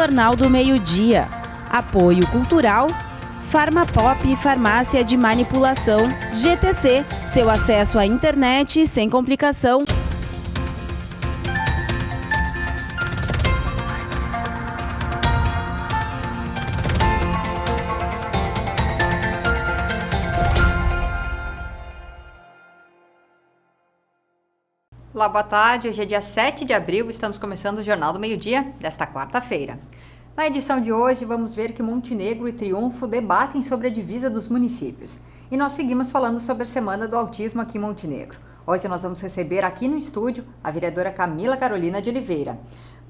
Jornal do Meio-Dia. Apoio cultural, Farmapop, farmácia de manipulação, GTC, seu acesso à internet sem complicação. Olá, boa tarde. Hoje é dia 7 de abril, estamos começando o Jornal do Meio-Dia desta quarta-feira. Na edição de hoje, vamos ver que Montenegro e Triunfo debatem sobre a divisa dos municípios. E nós seguimos falando sobre a Semana do Autismo aqui em Montenegro. Hoje nós vamos receber aqui no estúdio a vereadora Camila Carolina de Oliveira.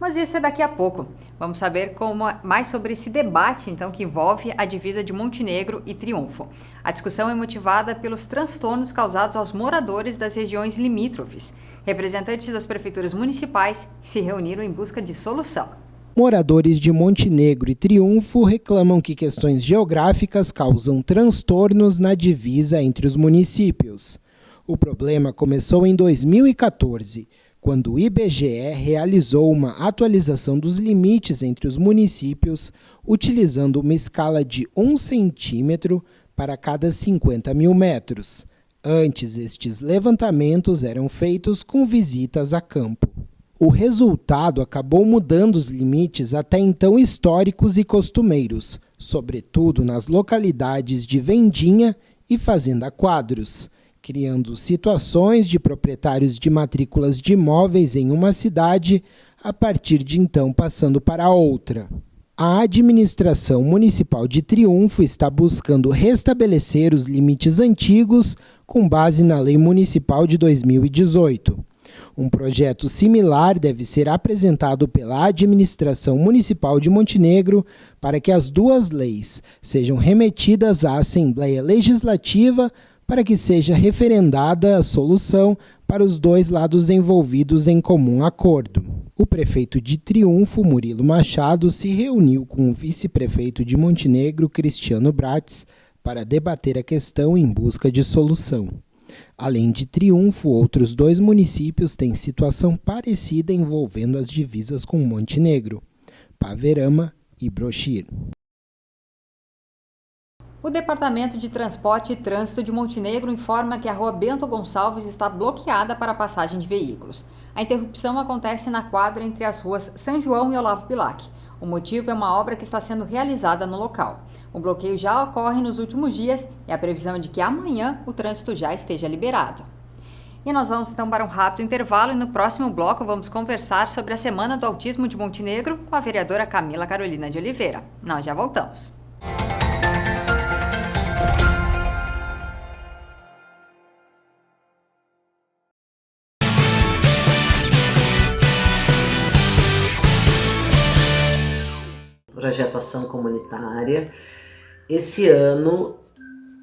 Mas isso é daqui a pouco. Vamos saber mais sobre esse debate, então, que envolve a divisa de Montenegro e Triunfo. A discussão é motivada pelos transtornos causados aos moradores das regiões limítrofes. Representantes das prefeituras municipais se reuniram em busca de solução. Moradores de Montenegro e Triunfo reclamam que questões geográficas causam transtornos na divisa entre os municípios. O problema começou em 2014, quando o IBGE realizou uma atualização dos limites entre os municípios, utilizando uma escala de 1 centímetro para cada 50 mil metros. Antes, estes levantamentos eram feitos com visitas a campo. O resultado acabou mudando os limites até então históricos e costumeiros, sobretudo nas localidades de Vendinha e Fazenda Quadros, criando situações de proprietários de matrículas de imóveis em uma cidade, a partir de então passando para outra. A administração municipal de Triunfo está buscando restabelecer os limites antigos com base na Lei Municipal de 2018. Um projeto similar deve ser apresentado pela administração municipal de Montenegro para que as duas leis sejam remetidas à Assembleia Legislativa para que seja referendada a solução para os dois lados envolvidos em comum acordo. O prefeito de Triunfo, Murilo Machado, se reuniu com o vice-prefeito de Montenegro, Cristiano Bratz, para debater a questão em busca de solução. Além de Triunfo, outros dois municípios têm situação parecida envolvendo as divisas com Montenegro, Paverama e Brochir. O Departamento de Transporte e Trânsito de Montenegro informa que a rua Bento Gonçalves está bloqueada para a passagem de veículos. A interrupção acontece na quadra entre as ruas São João e Olavo Bilac. O motivo é uma obra que está sendo realizada no local. O bloqueio já ocorre nos últimos dias e a previsão é de que amanhã o trânsito já esteja liberado. E nós vamos então para um rápido intervalo e no próximo bloco vamos conversar sobre a Semana do Autismo de Montenegro com a vereadora Camila Carolina de Oliveira. Nós já voltamos. Projeto Ação Comunitária. Esse ano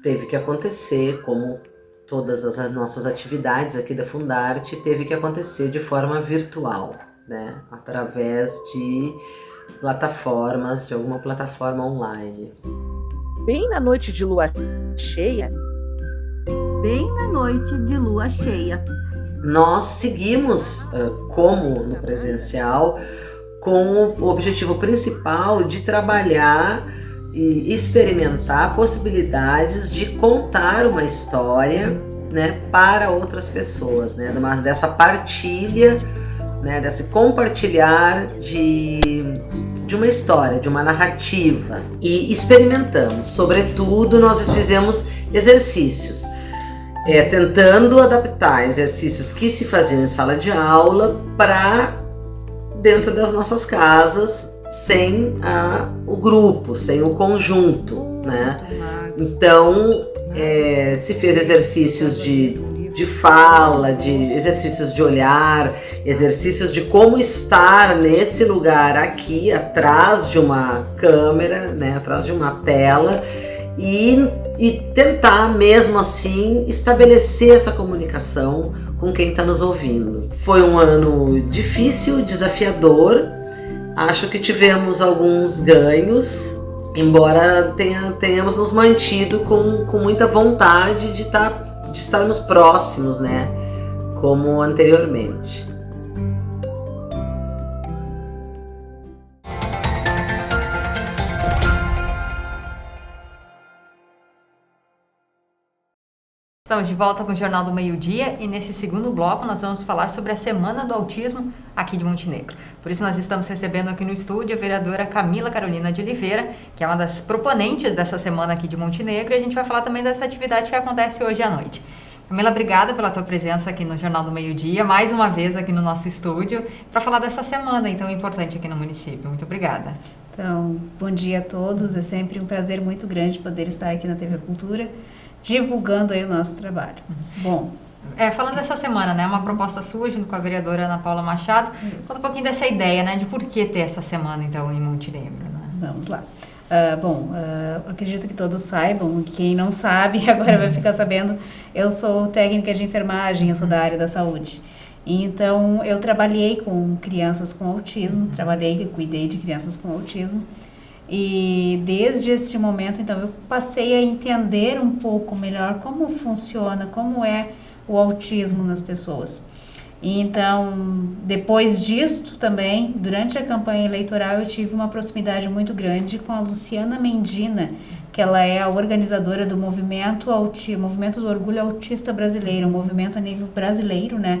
teve que acontecer, como todas as nossas atividades aqui da Fundarte, teve que acontecer de forma virtual, né? Através de plataformas, de alguma plataforma online. Bem na noite de lua cheia. Nós seguimos, como no presencial, com o objetivo principal de trabalhar e experimentar possibilidades de contar uma história, né, para outras pessoas, né, dessa partilha, né, desse compartilhar de uma história, de uma narrativa. E experimentamos, sobretudo nós fizemos exercícios, tentando adaptar exercícios que se faziam em sala de aula para dentro das nossas casas, sem o grupo, sem o conjunto, né? Então, se fez exercícios de fala, exercícios de olhar, exercícios de como estar nesse lugar aqui, atrás de uma câmera, né? Atrás de uma tela, e tentar, mesmo assim, estabelecer essa comunicação com quem está nos ouvindo. Foi um ano difícil, desafiador. Acho que tivemos alguns ganhos, embora tenhamos nos mantido com muita vontade de estarmos próximos, né? Como anteriormente. Estamos de volta com o Jornal do Meio-Dia e nesse segundo bloco nós vamos falar sobre a Semana do Autismo aqui de Montenegro. Por isso nós estamos recebendo aqui no estúdio a vereadora Camila Carolina de Oliveira, que é uma das proponentes dessa semana aqui de Montenegro, e a gente vai falar também dessa atividade que acontece hoje à noite. Camila, obrigada pela tua presença aqui no Jornal do Meio-Dia, mais uma vez aqui no nosso estúdio, para falar dessa semana tão importante aqui no município. Muito obrigada. Então, bom dia a todos, é sempre um prazer muito grande poder estar aqui na TV Cultura, divulgando aí o nosso trabalho. Bom, falando dessa semana, né, uma proposta sua junto com a vereadora Ana Paula Machado, conta um pouquinho dessa ideia, né, de por que ter essa semana, então, em Montenegro, né? Vamos lá. Acredito que todos saibam, quem não sabe agora vai ficar sabendo, eu sou técnica de enfermagem, eu sou da área da saúde. Então, eu trabalhei com crianças com autismo, cuidei de crianças com autismo. E desde esse momento, então, eu passei a entender um pouco melhor como funciona, como é o autismo nas pessoas. E então, depois disto também, durante a campanha eleitoral, eu tive uma proximidade muito grande com a Luciana Mendina, que ela é a organizadora do Movimento do Orgulho Autista Brasileiro, um movimento a nível brasileiro, né?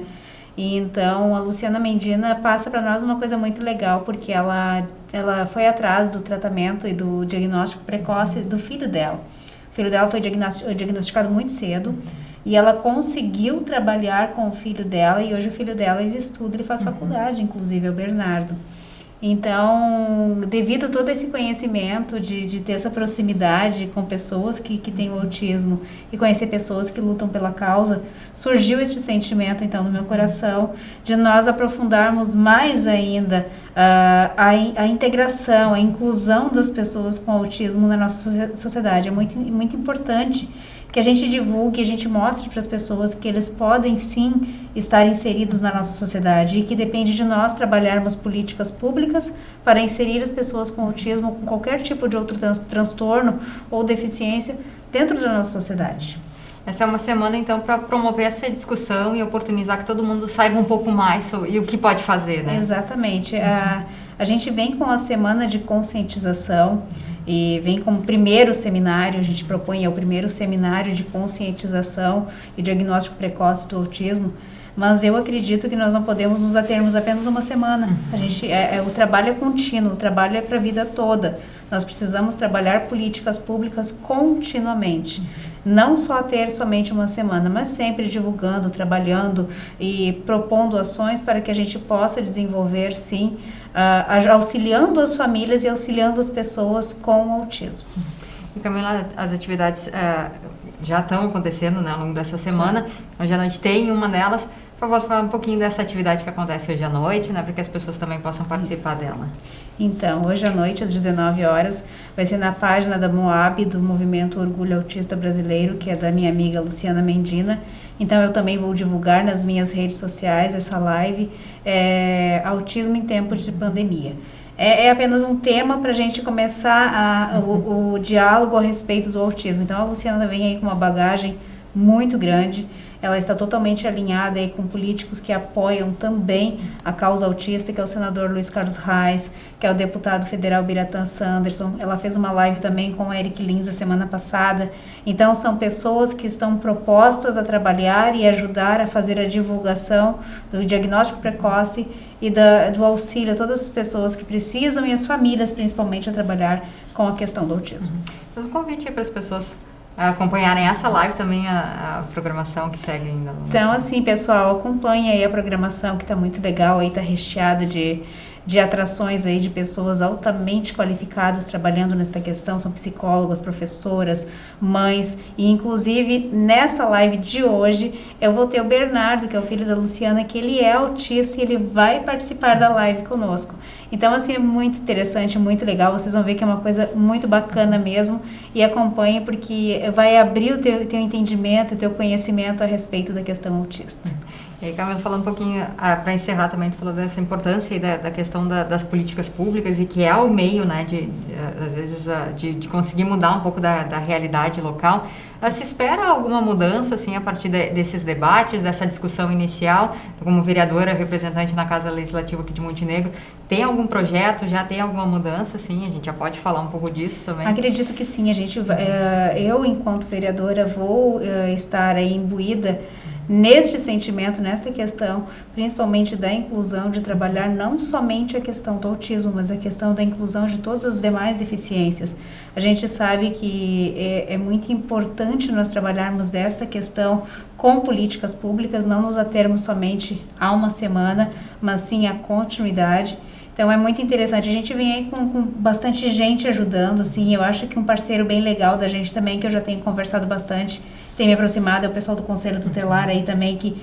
E então, a Luciana Mendina passa para nós uma coisa muito legal, porque ela foi atrás do tratamento e do diagnóstico precoce do filho dela. O filho dela foi diagnosticado muito cedo e ela conseguiu trabalhar com o filho dela e hoje o filho dela ele estuda, ele faz faculdade, inclusive, é o Bernardo. Então, devido a todo esse conhecimento de ter essa proximidade com pessoas que têm o autismo e conhecer pessoas que lutam pela causa, surgiu este sentimento, então, no meu coração, de nós aprofundarmos mais ainda a integração, a inclusão das pessoas com autismo na nossa sociedade. É muito importante que a gente divulgue, que a gente mostre para as pessoas que eles podem sim estar inseridos na nossa sociedade e que depende de nós trabalharmos políticas públicas para inserir as pessoas com autismo, com qualquer tipo de outro transtorno ou deficiência dentro da nossa sociedade. Essa é uma semana, então, para promover essa discussão e oportunizar que todo mundo saiba um pouco mais e o que pode fazer, né? Exatamente. A gente vem com a semana de conscientização e vem como primeiro seminário, a gente propõe o primeiro seminário de conscientização e diagnóstico precoce do autismo, mas eu acredito que nós não podemos nos atermos apenas uma semana. O trabalho é contínuo, o trabalho é para a vida toda. Nós precisamos trabalhar políticas públicas continuamente. Não só ter somente uma semana, mas sempre divulgando, trabalhando e propondo ações para que a gente possa desenvolver, sim, auxiliando as famílias e auxiliando as pessoas com autismo. E Camila, as atividades já estão acontecendo, né, ao longo dessa semana. Hoje à noite tem uma delas. Por favor, falar um pouquinho dessa atividade que acontece hoje à noite, né, para que as pessoas também possam participar dela. Então, hoje à noite, às 19 horas, vai ser na página da MOAB, do Movimento Orgulho Autista Brasileiro, que é da minha amiga Luciana Mendina. Então, eu também vou divulgar nas minhas redes sociais essa live, Autismo em Tempos de Pandemia. É apenas um tema para a gente começar o diálogo a respeito do autismo. Então, a Luciana vem aí com uma bagagem muito grande. Ela está totalmente alinhada aí com políticos que apoiam também a causa autista, que é o senador Luiz Carlos Reis, que é o deputado federal Biratã Sanderson. Ela fez uma live também com o Eric Lins a semana passada. Então, são pessoas que estão propostas a trabalhar e ajudar a fazer a divulgação do diagnóstico precoce e do auxílio a todas as pessoas que precisam e as famílias, principalmente, a trabalhar com a questão do autismo. Faz um convite aí para as pessoas acompanharem essa live, também a programação que segue ainda. Então, assim, pessoal, acompanhe aí a programação que está muito legal, aí está recheada de atrações aí de pessoas altamente qualificadas trabalhando nessa questão, são psicólogas, professoras, mães, e inclusive nessa live de hoje eu vou ter o Bernardo, que é o filho da Luciana, que ele é autista e ele vai participar da live conosco. Então, assim, é muito interessante, muito legal, vocês vão ver que é uma coisa muito bacana mesmo, e acompanhe porque vai abrir o teu entendimento, o teu conhecimento a respeito da questão autista. E aí, Camila, falando um pouquinho, para encerrar também, tu falou dessa importância e da questão das políticas públicas, e que é o meio, né, às vezes, de conseguir mudar um pouco da realidade local. Se espera alguma mudança, assim, a partir desses debates, dessa discussão inicial? Como vereadora, representante na Casa Legislativa aqui de Montenegro, tem algum projeto, já tem alguma mudança, assim? A gente já pode falar um pouco disso também? Acredito que sim, eu, enquanto vereadora, vou estar aí imbuída neste sentimento, nesta questão, principalmente da inclusão, de trabalhar não somente a questão do autismo, mas a questão da inclusão de todas as demais deficiências. A gente sabe que é muito importante nós trabalharmos desta questão com políticas públicas, não nos atermos somente a uma semana, mas sim a continuidade. Então é muito interessante, a gente vem aí com bastante gente ajudando, assim, eu acho que um parceiro bem legal da gente também, que eu já tenho conversado bastante, tem me aproximado, é o pessoal do Conselho Tutelar aí também, que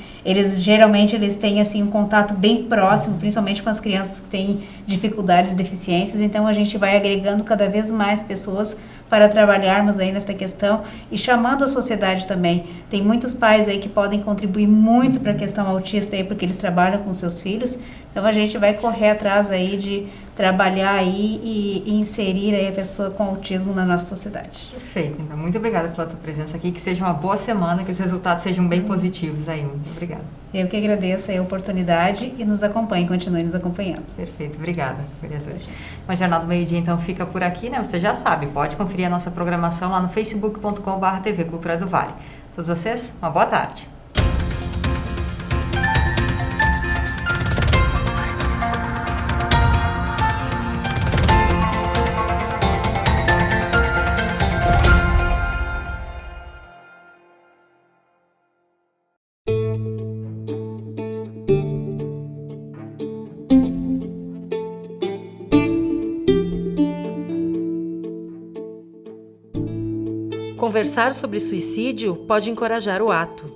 geralmente eles têm assim um contato bem próximo, principalmente com as crianças que têm dificuldades, deficiências, então a gente vai agregando cada vez mais pessoas para trabalharmos aí nesta questão e chamando a sociedade também. Tem muitos pais aí que podem contribuir muito para a questão autista aí, porque eles trabalham com seus filhos, então a gente vai correr atrás aí de trabalhar aí e inserir aí a pessoa com autismo na nossa sociedade. Perfeito, então muito obrigada pela tua presença aqui, que seja uma boa semana, que os resultados sejam bem positivos aí, muito obrigada. Eu que agradeço aí a oportunidade e nos acompanhe, continue nos acompanhando. Perfeito, obrigada, vereadora. Mas Jornal do Meio Dia então fica por aqui, né? Você já sabe, pode conferir a nossa programação lá no facebook.com/TV Cultura do Vale. A todos vocês, uma boa tarde. Conversar sobre suicídio pode encorajar o ato.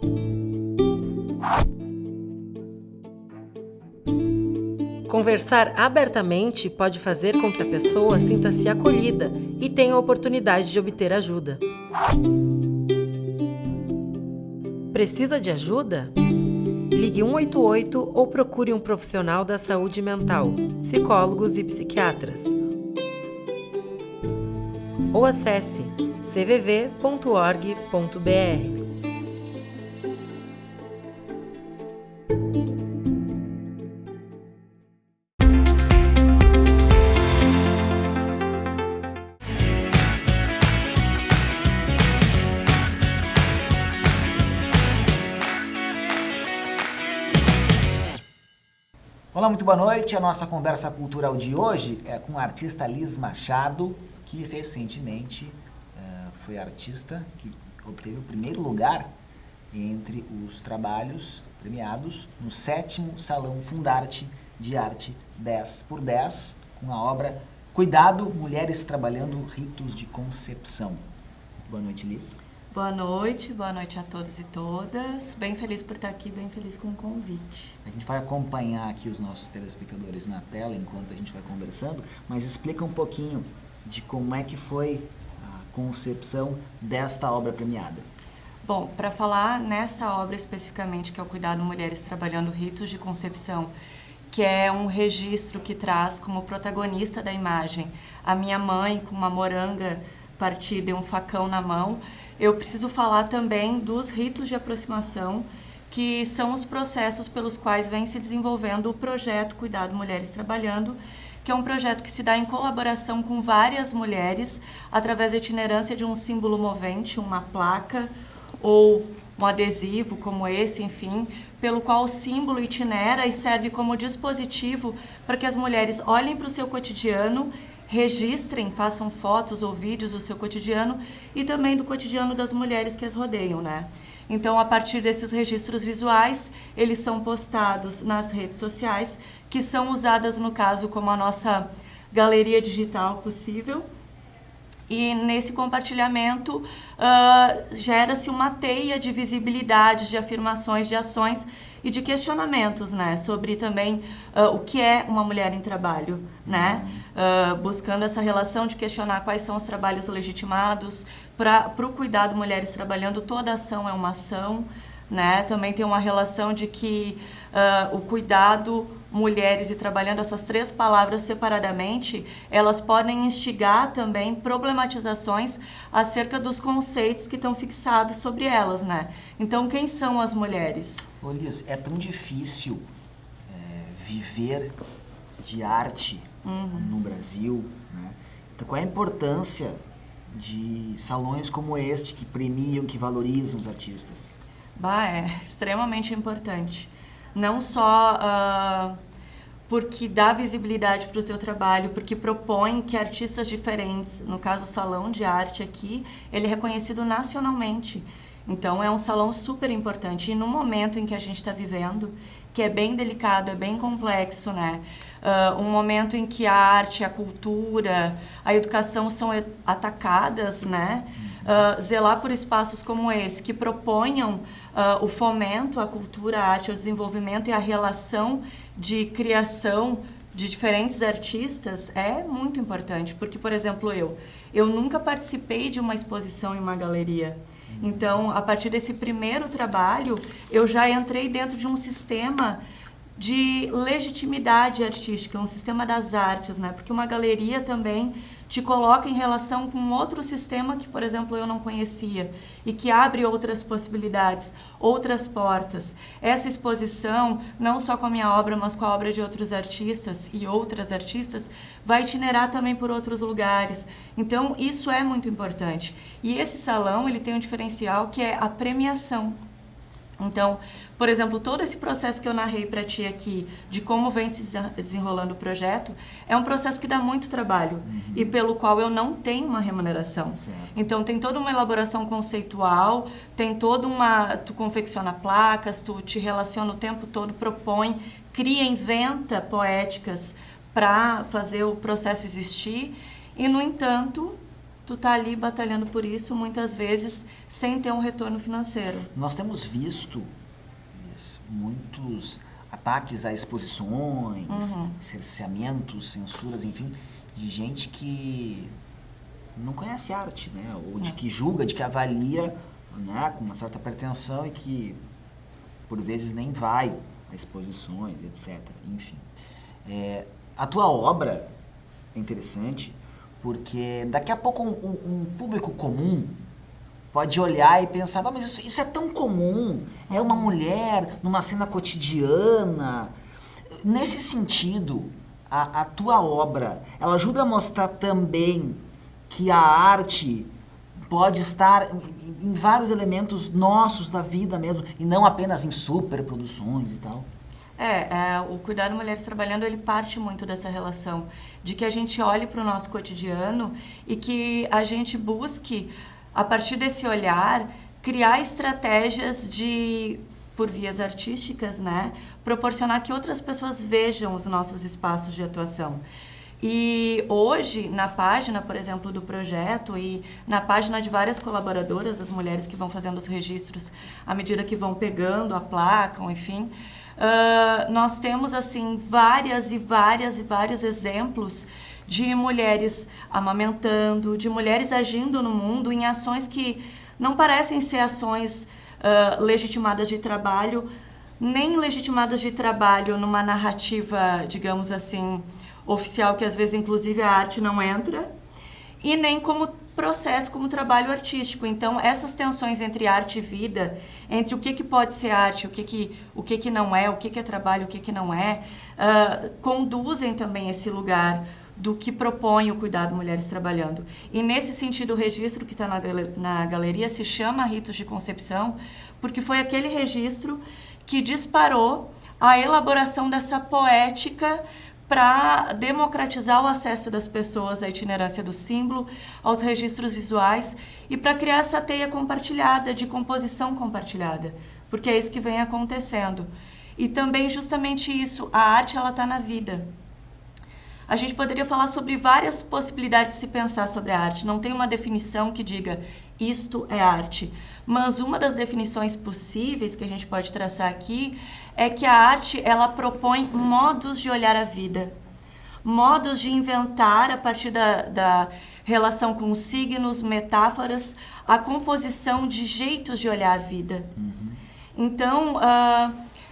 Conversar abertamente pode fazer com que a pessoa sinta-se acolhida e tenha a oportunidade de obter ajuda. Precisa de ajuda? Ligue 188 ou procure um profissional da saúde mental, psicólogos e psiquiatras. Ou acesse cvv.org.br. Olá, muito boa noite. A nossa conversa cultural de hoje é com a artista Liz Machado, que recentemente foi a artista que obteve o primeiro lugar entre os trabalhos premiados no 7º Salão Fundarte de Arte 10x10, com a obra Cuidado, Mulheres Trabalhando Ritos de Concepção. Boa noite, Liz. Boa noite a todos e todas. Bem feliz por estar aqui, bem feliz com o convite. A gente vai acompanhar aqui os nossos telespectadores na tela enquanto a gente vai conversando, mas explica um pouquinho de como é que foi a concepção desta obra premiada. Bom, para falar nessa obra especificamente, que é o Cuidado Mulheres Trabalhando Ritos de Concepção, que é um registro que traz como protagonista da imagem a minha mãe com uma moranga partida e um facão na mão, eu preciso falar também dos ritos de aproximação, que são os processos pelos quais vem se desenvolvendo o projeto Cuidado Mulheres Trabalhando, que é um projeto que se dá em colaboração com várias mulheres, através da itinerância de um símbolo movente, uma placa ou um adesivo como esse, enfim, pelo qual o símbolo itinera e serve como dispositivo para que as mulheres olhem para o seu cotidiano, registrem, façam fotos ou vídeos do seu cotidiano e também do cotidiano das mulheres que as rodeiam, né? Então, a partir desses registros visuais, eles são postados nas redes sociais, que são usadas, no caso, como a nossa galeria digital possível. E nesse compartilhamento gera-se uma teia de visibilidade, de afirmações, de ações e de questionamentos, né, sobre também o que é uma mulher em trabalho, né, buscando essa relação de questionar quais são os trabalhos legitimados. Para o Cuidado Mulheres Trabalhando, toda ação é uma ação, né? Também tem uma relação de que o cuidado, mulheres e trabalhando essas 3 palavras separadamente, elas podem instigar também problematizações acerca dos conceitos que estão fixados sobre elas, né? Então, quem são as mulheres? Ô Liz, é tão difícil viver de arte no Brasil, né? Então, qual é a importância de salões como este, que premiam, que valorizam os artistas? É extremamente importante. Não só porque dá visibilidade para o teu trabalho, porque propõe que artistas diferentes, no caso o Salão de Arte aqui, ele é reconhecido nacionalmente. Então é um salão super importante. E no momento em que a gente está vivendo, que é bem delicado, é bem complexo, né? Um momento em que a arte, a cultura, a educação são atacadas, né? Zelar por espaços como esse, que proponham o fomento à cultura, à arte, ao desenvolvimento e à relação de criação de diferentes artistas é muito importante. Porque, por exemplo, eu nunca participei de uma exposição em uma galeria. Então, a partir desse primeiro trabalho, eu já entrei dentro de um sistema de legitimidade artística, um sistema das artes, né? Porque uma galeria também te coloca em relação com outro sistema que, por exemplo, eu não conhecia e que abre outras possibilidades, outras portas. Essa exposição, não só com a minha obra, mas com a obra de outros artistas e outras artistas, vai itinerar também por outros lugares. Então, isso é muito importante. E esse salão, ele tem um diferencial que é a premiação. Então, por exemplo, todo esse processo que eu narrei para ti aqui, de como vem se desenrolando o projeto, é um processo que dá muito trabalho e pelo qual eu não tenho uma remuneração. Certo. Então, tem toda uma elaboração conceitual, tem toda uma... Tu confecciona placas, tu te relaciona o tempo todo, propõe, cria, inventa poéticas para fazer o processo existir e, no entanto, tu tá ali batalhando por isso, muitas vezes, sem ter um retorno financeiro. Nós temos visto muitos ataques a exposições, cerceamentos, censuras, enfim, de gente que não conhece arte, né? Ou de que julga, de que avalia, né, com uma certa pretensão e que, por vezes, nem vai a exposições, etc. Enfim. A tua obra é interessante porque daqui a pouco um público comum pode olhar e pensar, mas isso é tão comum, é uma mulher numa cena cotidiana. Nesse sentido, a tua obra, ela ajuda a mostrar também que a arte pode estar em vários elementos nossos da vida mesmo, e não apenas em superproduções e tal. O Cuidado Mulheres Trabalhando, ele parte muito dessa relação, de que a gente olhe para o nosso cotidiano e que a gente busque, a partir desse olhar, criar estratégias de, por vias artísticas, né, proporcionar que outras pessoas vejam os nossos espaços de atuação. E hoje, na página, por exemplo, do projeto e na página de várias colaboradoras, as mulheres que vão fazendo os registros à medida que vão pegando a placa, enfim, nós temos assim vários exemplos de mulheres amamentando, de mulheres agindo no mundo em ações que não parecem ser ações legitimadas de trabalho, nem legitimadas de trabalho numa narrativa, digamos assim, oficial, que às vezes inclusive a arte não entra, e nem como processo, como trabalho artístico. Então, essas tensões entre arte e vida, entre o que pode ser arte, o que não é, o que é trabalho, o que não é, conduzem também esse lugar do que propõe o Cuidado Mulheres Trabalhando. E nesse sentido, o registro que está na galeria se chama Ritos de Concepção, porque foi aquele registro que disparou a elaboração dessa poética para democratizar o acesso das pessoas à itinerância do símbolo, aos registros visuais e para criar essa teia compartilhada, de composição compartilhada, porque é isso que vem acontecendo. E também justamente isso, a arte ela está na vida. A gente poderia falar sobre várias possibilidades de se pensar sobre a arte, não tem uma definição que diga isto é arte, mas uma das definições possíveis que a gente pode traçar aqui é que a arte ela propõe modos de olhar a vida, modos de inventar a partir da relação com os signos, metáforas, a composição de jeitos de olhar a vida. Então,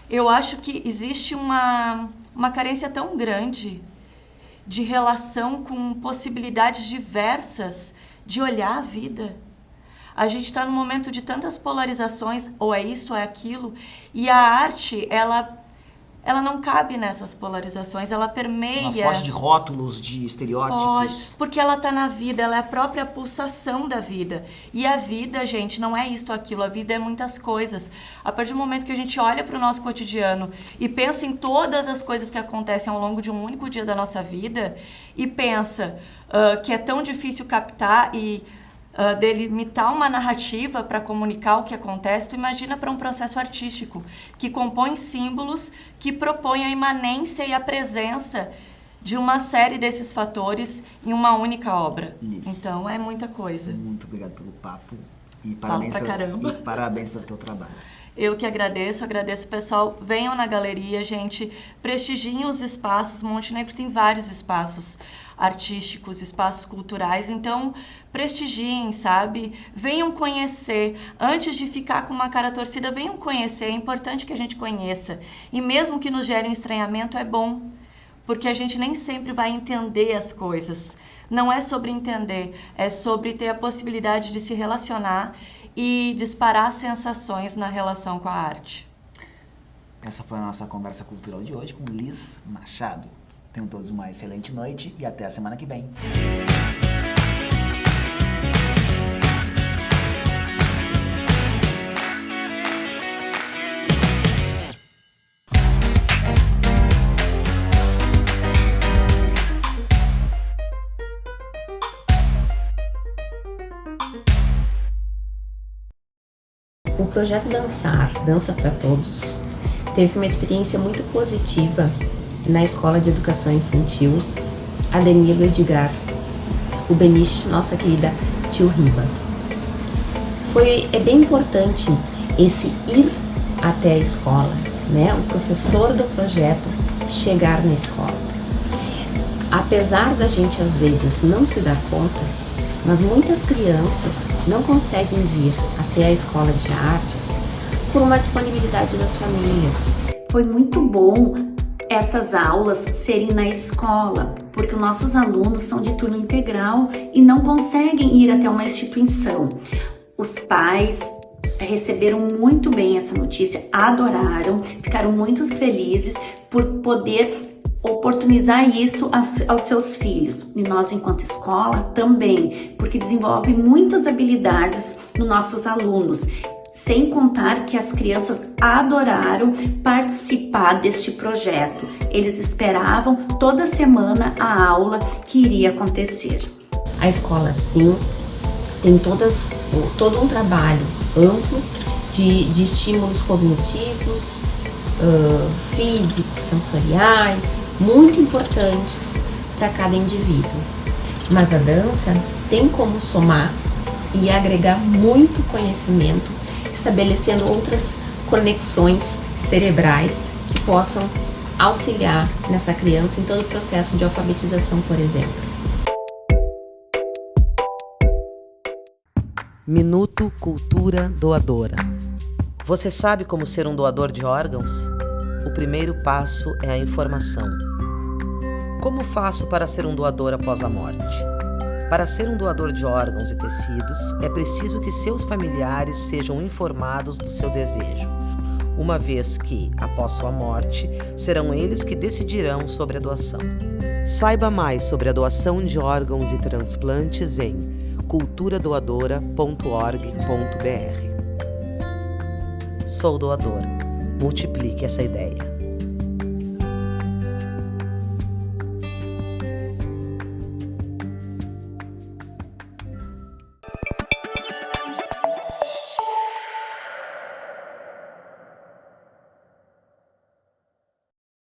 eu acho que existe uma carência tão grande de relação com possibilidades diversas de olhar a vida. A gente está num momento de tantas polarizações, ou é isso, ou é aquilo, e a arte, ela não cabe nessas polarizações, ela permeia... Ela foge de rótulos, de estereótipos. Foge, porque ela está na vida, ela é a própria pulsação da vida. E a vida, gente, não é isto ou aquilo, a vida é muitas coisas. A partir do momento que a gente olha para o nosso cotidiano e pensa em todas as coisas que acontecem ao longo de um único dia da nossa vida, e pensa que é tão difícil captar e... delimitar uma narrativa para comunicar o que acontece, tu imagina para um processo artístico que compõe símbolos, que propõe a imanência e a presença de uma série desses fatores em uma única obra. Isso. Então é muita coisa. Muito obrigado pelo papo e parabéns pelo teu trabalho. Eu que agradeço pessoal, venham na galeria, gente, prestigiem os espaços. Montenegro tem vários espaços artísticos, espaços culturais, então prestigiem, sabe? Venham conhecer, antes de ficar com uma cara torcida, venham conhecer, é importante que a gente conheça, e mesmo que nos gere um estranhamento, é bom, porque a gente nem sempre vai entender as coisas. Não é sobre entender, é sobre ter a possibilidade de se relacionar e disparar sensações na relação com a arte. Essa foi a nossa conversa cultural de hoje com Liz Machado. Tenham todos uma excelente noite e até a semana que vem. O projeto Dança para Todos, teve uma experiência muito positiva na Escola de Educação Infantil Adenilo Edgar Ubeniche, nossa querida Tio Riba. É bem importante esse ir até a escola, né? O professor do projeto chegar na escola. Apesar da gente às vezes não se dar conta, mas muitas crianças não conseguem vir até a escola de artes por uma disponibilidade das famílias. Foi muito bom essas aulas serem na escola, porque os nossos alunos são de turno integral e não conseguem ir até uma instituição. Os pais receberam muito bem essa notícia, adoraram, ficaram muito felizes por poder oportunizar isso aos seus filhos. E nós, enquanto escola, também, porque desenvolve muitas habilidades nos nossos alunos. Sem contar que as crianças adoraram participar deste projeto. Eles esperavam toda semana a aula que iria acontecer. A escola, sim, tem todo um trabalho amplo de estímulos cognitivos, físicos, sensoriais, muito importantes para cada indivíduo. Mas a dança tem como somar e agregar muito conhecimento, estabelecendo outras conexões cerebrais que possam auxiliar nessa criança em todo o processo de alfabetização, por exemplo. Minuto Cultura Doadora. Você sabe como ser um doador de órgãos? O primeiro passo é a informação. Como faço para ser um doador após a morte? Para ser um doador de órgãos e tecidos, é preciso que seus familiares sejam informados do seu desejo, uma vez que, após sua morte, serão eles que decidirão sobre a doação. Saiba mais sobre a doação de órgãos e transplantes em culturadoadora.org.br. Sou doador. Multiplique essa ideia.